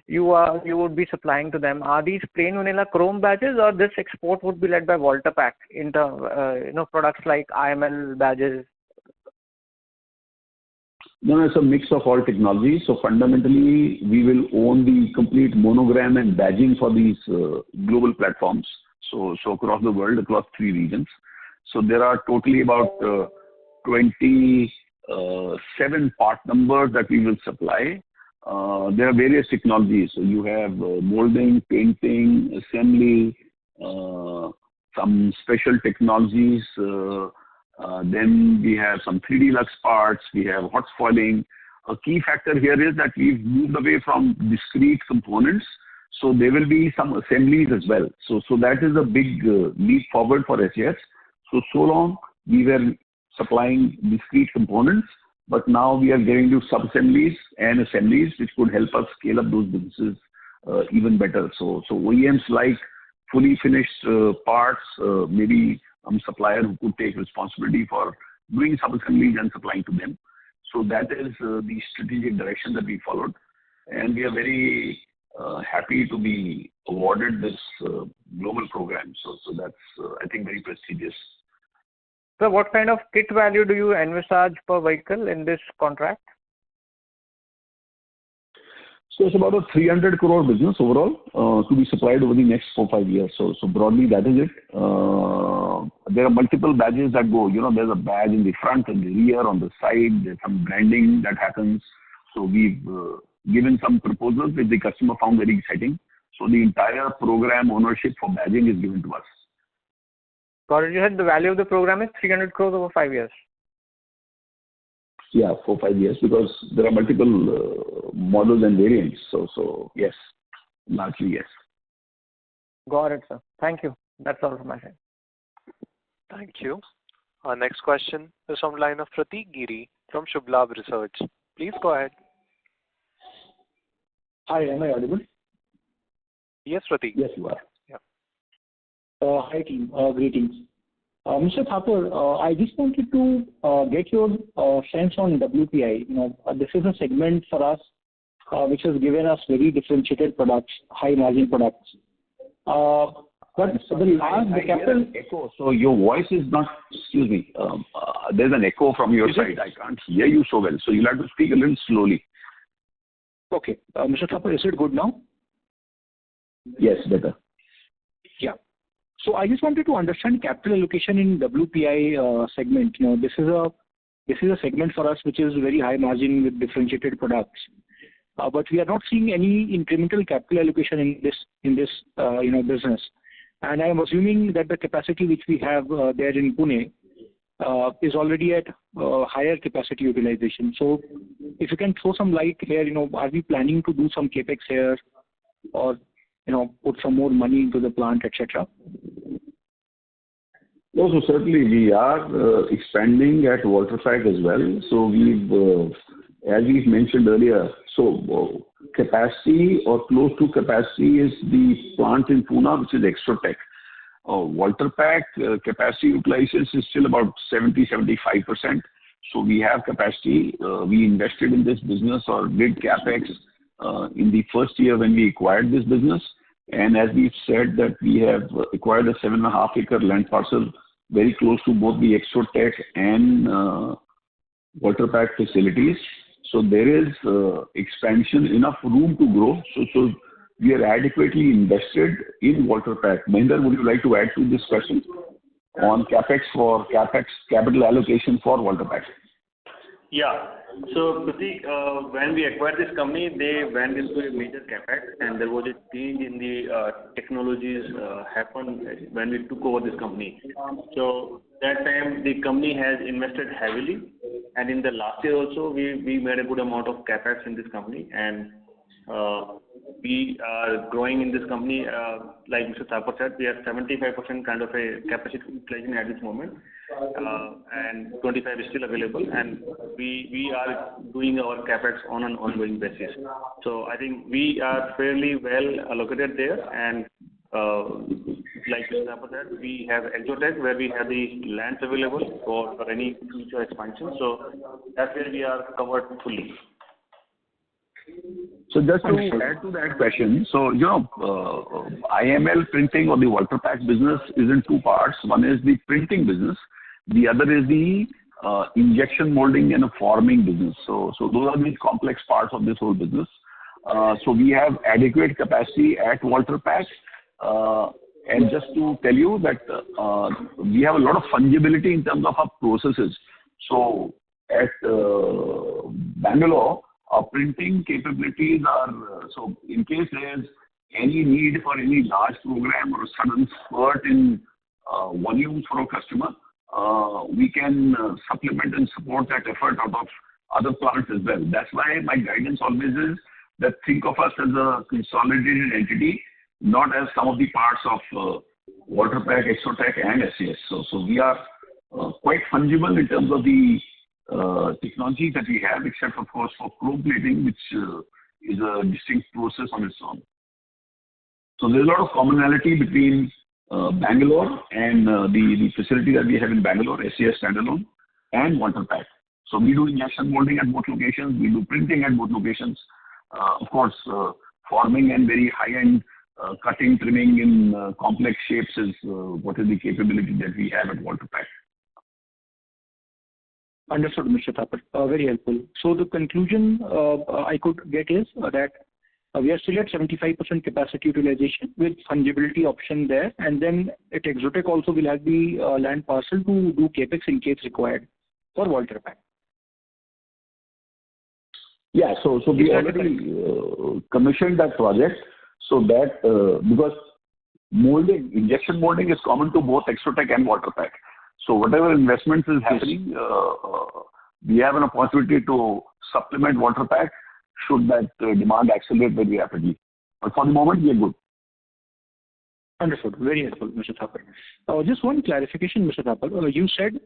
you would be supplying to them? Are these plain vanilla chrome badges, or this export would be led by Volta-Pack into products like IML badges? No, it's a mix of all technologies. So fundamentally, we will own the complete monogram and badging for these global platforms. So across the world, across 3 regions. So there are totally about 27 part numbers that we will supply. There are various technologies. So you have molding, painting, assembly, some special technologies. Then we have some 3D Lux parts. We have hot foiling. A key factor here is that we've moved away from discrete components. So there will be some assemblies as well. So that is a big leap forward for SJS. So long we were supplying discrete components, but now we are getting to sub-assemblies and assemblies, which could help us scale up those businesses even better. So OEMs like fully finished parts, maybe supplier who could take responsibility for doing sub-assemblies and supplying to them. So that is the strategic direction that we followed. And we are very happy to be awarded this global program. So that's, I think, very prestigious. So what kind of kit value do you envisage per vehicle in this contract? So it's about a 300 crore business overall to be supplied over the next 4-5 years. So broadly, that is it. There are multiple badges that go. There's a badge in the front and the rear, on the side. There's some branding that happens. So we've given some proposals which the customer found very exciting. So the entire program ownership for badging is given to us. Got it. You said the value of the program is 300 crores over 5 years. Yeah, 4-5 years, because there are multiple models and variants. So yes, largely yes. Got it, sir. Thank you. That's all from my side. Thank you. Our next question is from line of Prateek Giri from Shubhlabh Research. Please go ahead. Hi, am I audible? Yes, Prateek. Yes, you are. Yeah. Hi, team. Greetings. Mr. Thakur, I just wanted to get your sense on WPI. This is a segment for us which has given us very differentiated products, high margin products. But the capital echo. So your voice is not. Excuse me. There's an echo from your side. I can't hear you so well. So you'll have to speak a little slowly. Okay, Mr. Thakur, is it good now? Yes, better. Yeah. So I just wanted to understand capital allocation in WPI segment. This is a segment for us which is very high margin with differentiated products. But we are not seeing any incremental capital allocation in this business. And I am assuming that the capacity which we have there in Pune is already at higher capacity utilization. So if you can throw some light here, are we planning to do some capex here, or put some more money into the plant, etc.? No, so certainly we are expanding at Waterpack as well. So as we've mentioned earlier, capacity or close to capacity is the plant in Pune, which is Extrotech. Waterpack capacity utilization is still about 70-75%. So we have capacity. We invested in this business or did capex in the first year when we acquired this business. And as we've said that we have acquired a 7.5-acre land parcel very close to both the Extrotech and Waterpack facilities. So there is expansion, enough room to grow. So we are adequately invested in Waterpack. Mahinder, would you like to add to this question on capital allocation for Waterpack? Yeah. So, Pratik, when we acquired this company, they went into a major capex, and there was a change in the technologies happened when we took over this company. So that time the company has invested heavily, and in the last year also we made a good amount of capex in this company, and we are growing in this company. Like Mr. Thapar said, we have 75% kind of a capacity utilization at this moment, and 25 is still available, and we are doing our capex on an ongoing basis. So I think we are fairly well allocated there, and like Mr. Thapar said, we have Exotech where we have the lands available for any future expansion. So that's where we are covered fully. So just to add to that question, so IML printing or the Waterpack business is in two parts. One is the printing business, the other is the injection molding and a forming business. So those are the complex parts of this whole business. So we have adequate capacity at Waterpack, and just to tell you that we have a lot of fungibility in terms of our processes. So at Bangalore, our printing capabilities are, so in case there's any need for any large program or a sudden spurt in volumes for a customer, we can supplement and support that effort out of other plants as well. That's why my guidance always is that think of us as a consolidated entity, not as some of the parts of Waterpack, Exotech and SJS. So we are quite fungible in terms of the technology that we have, except of course for chrome plating, which is a distinct process on its own. So there's a lot of commonality between Bangalore and the facility that we have in Bangalore, SJS standalone, and Waterpack. So we do injection molding at both locations, we do printing at both locations. Of course, forming and very high-end cutting, trimming in complex shapes is what is the capability that we have at Waterpack. Understood, Mr. Thapar. Very helpful. So the conclusion I could get is that we are still at 75% capacity utilization with fungibility option there, and then at Exotech also will have the land parcel to do capex in case required for Waterpack. Yeah, so we already commissioned that project, so that because injection molding is common to both Exotech and Waterpack. So whatever investments is happening, we have an opportunity to supplement Waterpack should that demand accelerate very rapidly. But for the moment, we are good. Understood. Very helpful, Mr. Thapar. Just one clarification, Mr. Thapar. You said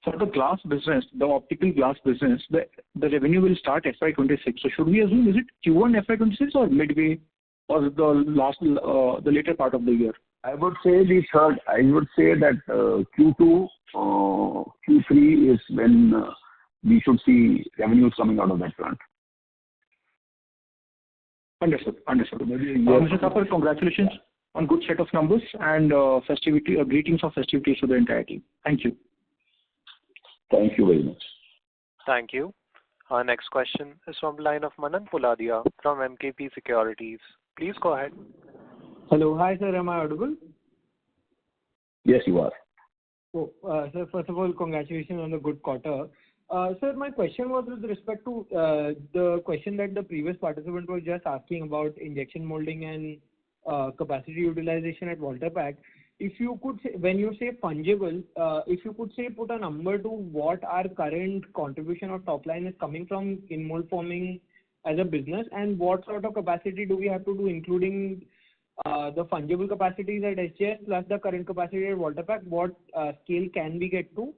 for the glass business, the optical glass business, the revenue will start FY26. So should we assume, is it Q1 FY26 or midway or the later part of the year? I would say the third. I would say that Q2, Q3 is when we should see revenues coming out of that plant. Understood. Mr. Thapar, congratulations on good set of numbers and greetings of festivities to the entire team. Thank you. Thank you very much. Thank you. Our next question is from the line of Manan Poladia from MKP Securities. Please go ahead. Hello. Hi, sir. Am I audible? Yes, you are. Oh, sir, first of all, congratulations on the good quarter. Sir, my question was with respect to the question that the previous participant was just asking about injection molding and capacity utilization at Waterpack. If you could say, when you say fungible, if you could say put a number to what our current contribution of top line is coming from in mold forming as a business, and what sort of capacity do we have to do, including the fungible capacities at SJS plus the current capacity at Voltas, what scale can we get to?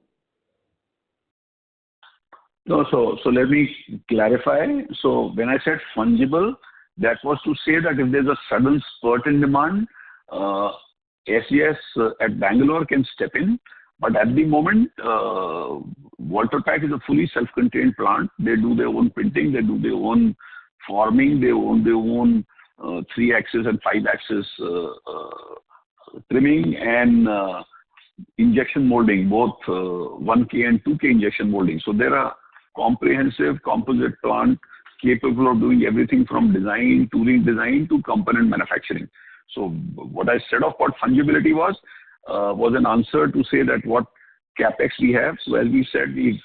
No, so let me clarify. So when I said fungible, that was to say that if there's a sudden spurt in demand, SJS at Bangalore can step in. But at the moment, Voltas is a fully self-contained plant. They do their own printing, they do their own forming, they own their own 3-axis and 5-axis trimming and injection molding, both 1K and 2K injection molding. So they're a comprehensive composite plant capable of doing everything from design, tooling design to component manufacturing. So what I said of what fungibility was an answer to say that what capex we have. So as we said, we've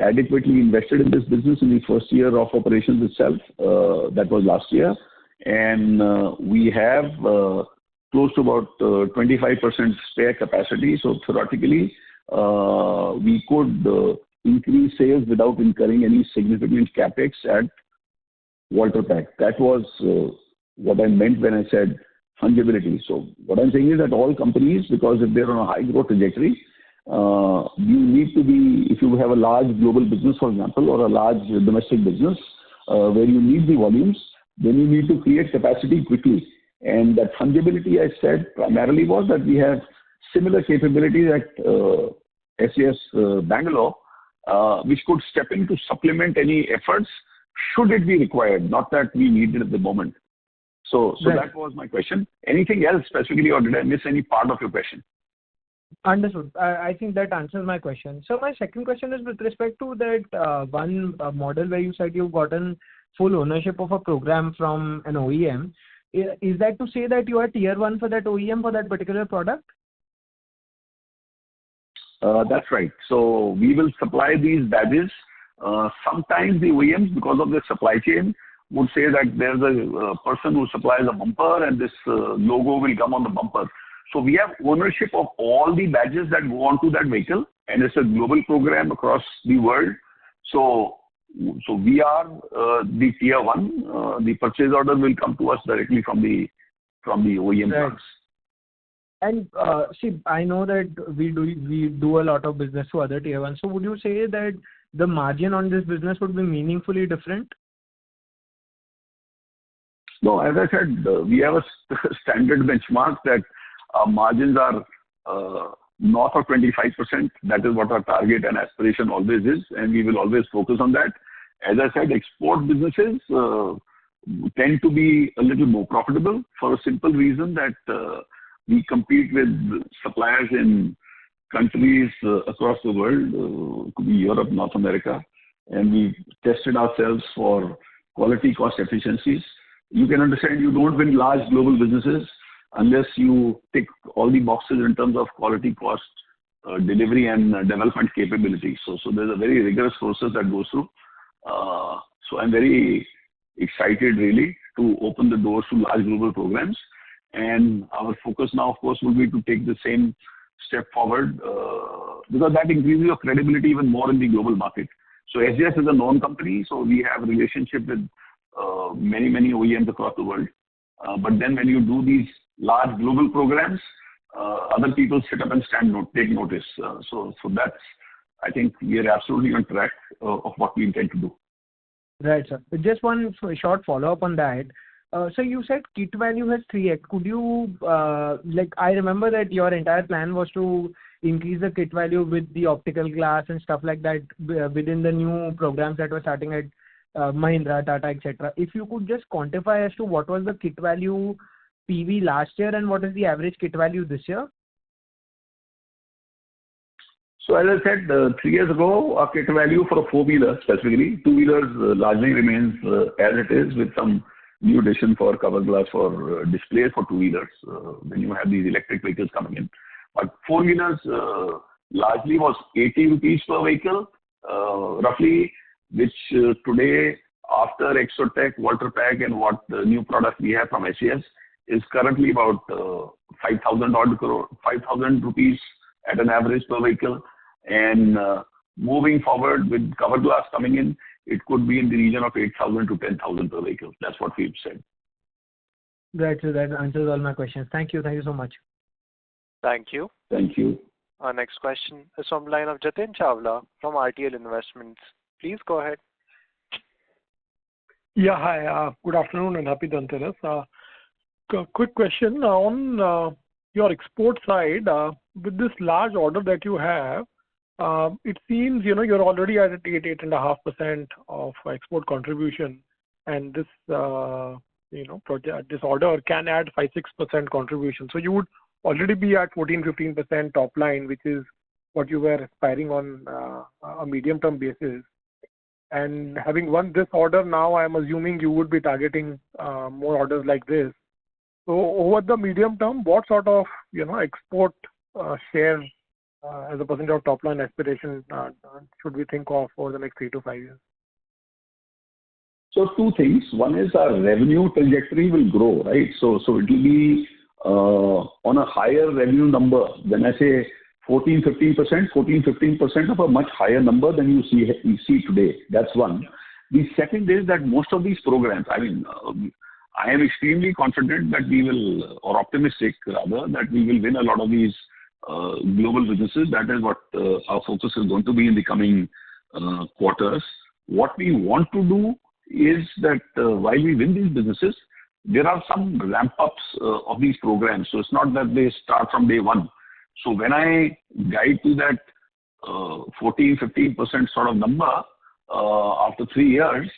adequately invested in this business in the first year of operations itself. That was last year. And we have close to about 25% spare capacity. So theoretically, we could increase sales without incurring any significant capex at Voltas. That was what I meant when I said fungibility. So what I'm saying is that all companies, because if they're on a high growth trajectory, you need to be, if you have a large global business, for example, or a large domestic business where you need the volumes, then you need to create capacity quickly. And that fungibility, I said, primarily was that we have similar capabilities at SJS Bangalore, which could step in to supplement any efforts should it be required, not that we need it at the moment. So Right. That was my question. Anything else specifically, or did I miss any part of your question? Understood. I think that answers my question. So my second question is with respect to that one model where you said you've gotten full ownership of a program from an OEM. Is that to say that you are tier 1 for that OEM for that particular product? That's right. So we will supply these badges. Sometimes the OEMs, because of their supply chain, would say that there's a person who supplies a bumper and this logo will come on the bumper. So we have ownership of all the badges that go onto that vehicle, and it's a global program across the world. So we are the tier 1. The purchase order will come to us directly from the OEM Right. plants. And see, I know that we do a lot of business to other tier 1. So would you say that the margin on this business would be meaningfully different? No, as I said, we have a standard benchmark that our margins are north of 25%. That is what our target and aspiration always is, and we will always focus on that. As I said, export businesses tend to be a little more profitable for a simple reason that we compete with suppliers in countries across the world, could be Europe, North America, and we tested ourselves for quality cost efficiencies. You can understand you don't win large global businesses unless you tick all the boxes in terms of quality, cost, delivery, and development capability. So there's a very rigorous process that goes through. So I'm very excited really to open the doors to large global programs. And our focus now, of course, will be to take the same step forward because that increases your credibility even more in the global market. So SJS is a known company, so we have a relationship with many OEMs across the world. But then when you do these large global programs, other people sit up and take notice. So that's, I think we are absolutely on track of what we intend to do. Right, sir. Just one short follow-up on that. So you said kit value has 3x. Could you, I remember that your entire plan was to increase the kit value with the optical glass and stuff like that within the new programs that were starting at Mahindra, Tata, etc. If you could just quantify as to what was the kit value PV last year and what is the average kit value this year? So as I said, 3 years ago, our kit value for a 4-wheeler specifically, 2-wheelers largely remains as it is with some new addition for cover glass for displays for 2-wheelers when you have these electric vehicles coming in. But 4-wheelers largely was 80 rupees per vehicle, roughly, which today after Exotech, Voltas, and what new product we have from SJS is currently about 5,000 rupees at an average per vehicle. And moving forward with cover glass coming in, it could be in the region of 8,000 to 10,000 per vehicle. That's what we've said. That answers all my questions. Thank you. Thank you so much. Thank you. Thank you. Our next question is from the line of Jatin Chawla from RTL Investments. Please go ahead. Yeah, hi. Good afternoon and happy Dhanteras. Quick question on your export side. With this large order that you have, it seems you're already at 8.5% of export contribution, and this project, this order can add 5-6% contribution. So you would already be at 14-15% top line, which is what you were aspiring on a medium-term basis. And having won this order now, I'm assuming you would be targeting more orders like this. So over the medium term, what sort of export share as a percentage of top line aspiration should we think of over the next 3 to 5 years? So two things. One is our revenue trajectory will grow, right? So it will be on a higher revenue number. When I say 14-15% of a much higher number than you see today. That's one. The second is that most of these programs, I mean, I am extremely confident that we will, or optimistic rather, that we will win a lot of these global businesses. That is what our focus is going to be in the coming quarters. What we want to do is that while we win these businesses, there are some ramp-ups of these programs. So it's not that they start from day one. So when I guide to that 14-15% sort of number after 3 years,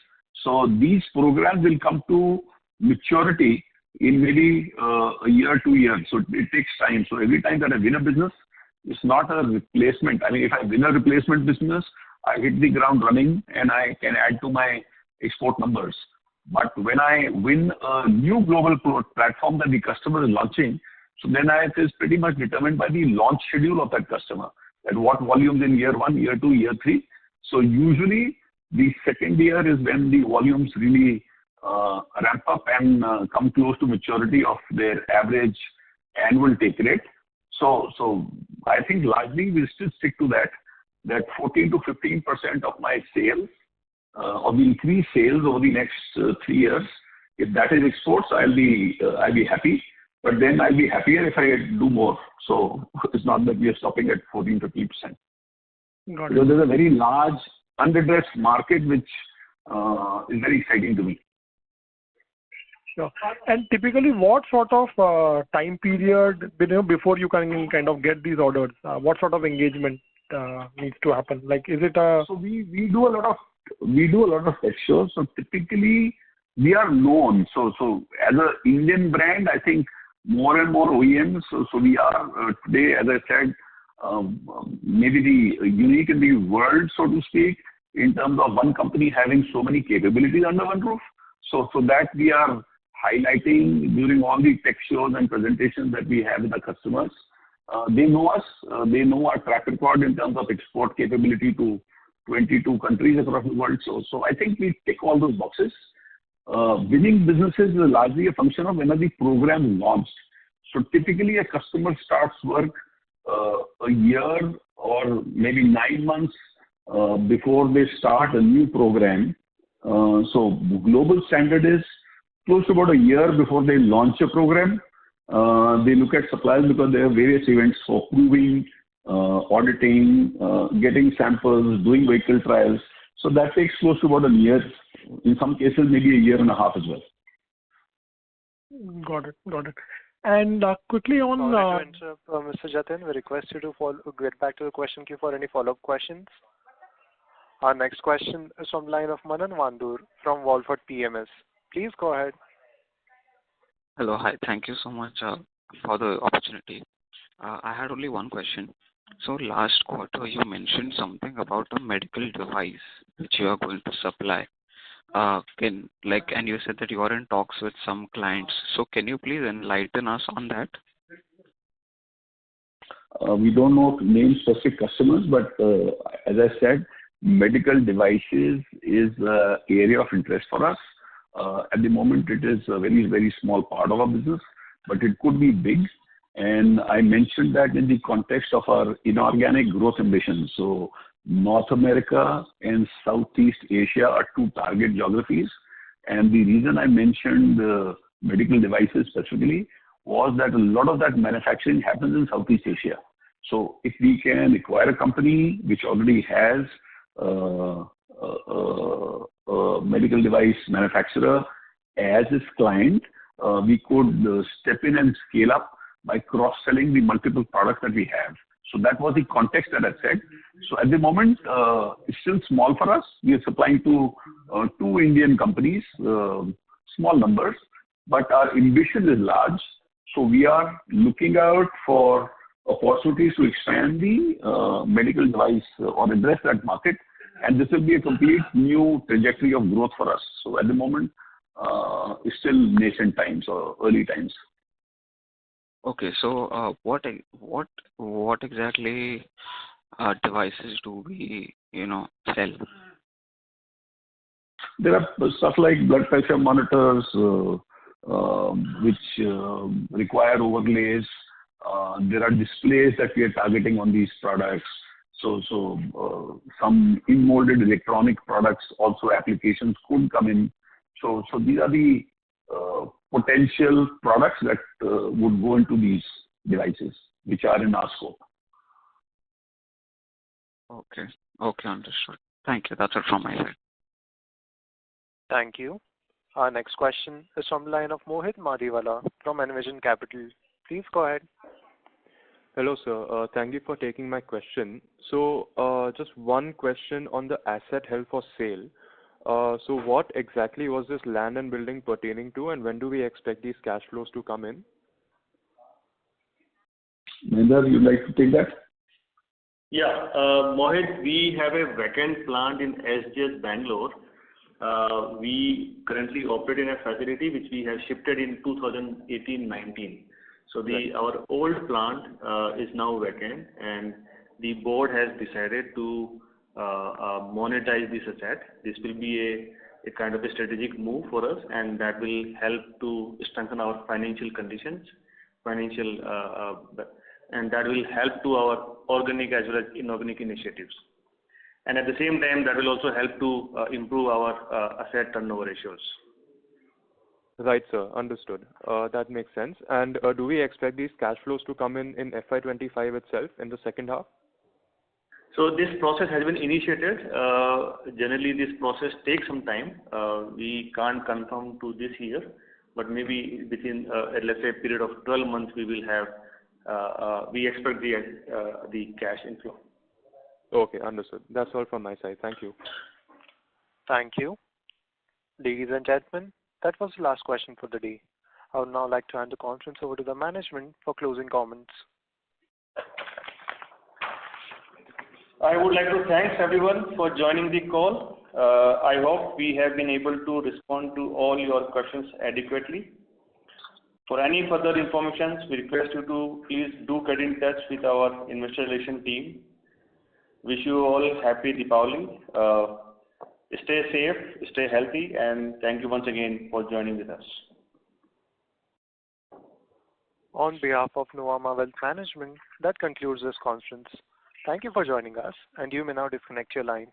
so these programs will come to maturity in maybe a year, 2 years. So it takes time. So every time that I win a business, it's not a replacement. I mean, if I win a replacement business, I hit the ground running and I can add to my export numbers. But when I win a new global platform that the customer is launching, so then it is pretty much determined by the launch schedule of that customer, at what volumes in year 1, year 2, year 3. So usually the second year is when the volumes really ramp up and come close to maturity of their average annual take rate. So I think largely we'll still stick to that 14 to 15% of my sales, of the increased sales over the next 3 years. If that is exports, I'll be happy. But then I'll be happier if I do more. So it's not that we are stopping at 14 to 15%. Because there's a very large unaddressed market which is very exciting to me. Sure. And typically, what sort of time period before you can kind of get these orders? What sort of engagement needs to happen? Like, is it a? So we do a lot of tech shows. So typically, we are known. So as an Indian brand, I think more and more OEMs. So we are today, as I said, maybe the unique in the world, so to speak, in terms of one company having so many capabilities under one roof. So that we are highlighting during all the tech shows and presentations that we have with the customers. They know us. They know our track record in terms of export capability to 22 countries across the world. So I think we tick all those boxes. Winning businesses is largely a function of when the program is launched. So typically a customer starts work a year or maybe 9 months before they start a new program. So global standard is close to about a year before they launch a program. They look at suppliers because there are various events for proving, auditing, getting samples, doing vehicle trials. So that takes close to about a year. In some cases, maybe a year and a half as well. Got it. And quickly on... Mr. Jatin, we request you to get back to the question queue for any follow-up questions. Our next question is from the line of Manan Vandur from Walford PMS. Please go ahead. Hello. Hi. Thank you so much for the opportunity. I had only one question. So last quarter, you mentioned something about a medical device which you are going to supply. And you said that you are in talks with some clients. So can you please enlighten us on that? We don't know name specific customers, but as I said, medical devices is an area of interest for us. At the moment, it is a very, very small part of our business, but it could be big. And I mentioned that in the context of our inorganic growth ambitions. So North America and Southeast Asia are 2 target geographies. And the reason I mentioned medical devices specifically was that a lot of that manufacturing happens in Southeast Asia. So if we can acquire a company which already has a medical device manufacturer as its client, we could step in and scale up by cross-selling the multiple products that we have. So that was the context that I said. So at the moment, it's still small for us. We are supplying to 2 Indian companies, small numbers, but our ambition is large. So we are looking out for opportunities to expand the medical device or address that market. And this will be a complete new trajectory of growth for us. So at the moment, it's still nascent times or early times. Okay, so what exactly devices do we sell? There are stuff like blood pressure monitors, which require overlays. There are displays that we are targeting on these products. So some in-molded electronic products, also applications could come in. So these are the potential products that would go into these devices, which are in our scope. Okay, understood. Thank you. That's it from my side. Thank you. Our next question is from the line of Mohit Madiwala from Envision Capital. Please go ahead. Hello, sir. Thank you for taking my question. So, just one question on the asset held for sale. So what exactly was this land and building pertaining to, and when do we expect these cash flows to come in? Mahendra, you'd like to take that? Yeah, Mohit, we have a vacant plant in SJS, Bangalore. We currently operate in a facility which we have shifted in 2018-19. So our old plant is now vacant, and the board has decided to monetize this asset. This will be a kind of a strategic move for us, and that will help to strengthen our financial conditions, and that will help to our organic as well as inorganic initiatives. And at the same time, that will also help to improve our asset turnover ratios. Right, sir. Understood. That makes sense. And do we expect these cash flows to come in FY25 itself, in the second half? So this process has been initiated. Generally, this process takes some time. We can't confirm to this year, but maybe within, let's say, a period of 12 months, we will have. We expect the cash inflow. Okay, understood. That's all from my side. Thank you. Thank you. Ladies and gentlemen, that was the last question for the day. I would now like to hand the conference over to the management for closing comments. I would like to thank everyone for joining the call. I hope we have been able to respond to all your questions adequately. For any further information, we request you to please do get in touch with our investor relations team. Wish you all happy Deepavali. Stay safe, stay healthy, and thank you once again for joining with us. On behalf of Nuvama Wealth Management, that concludes this conference. Thank you for joining us, and you may now disconnect your lines.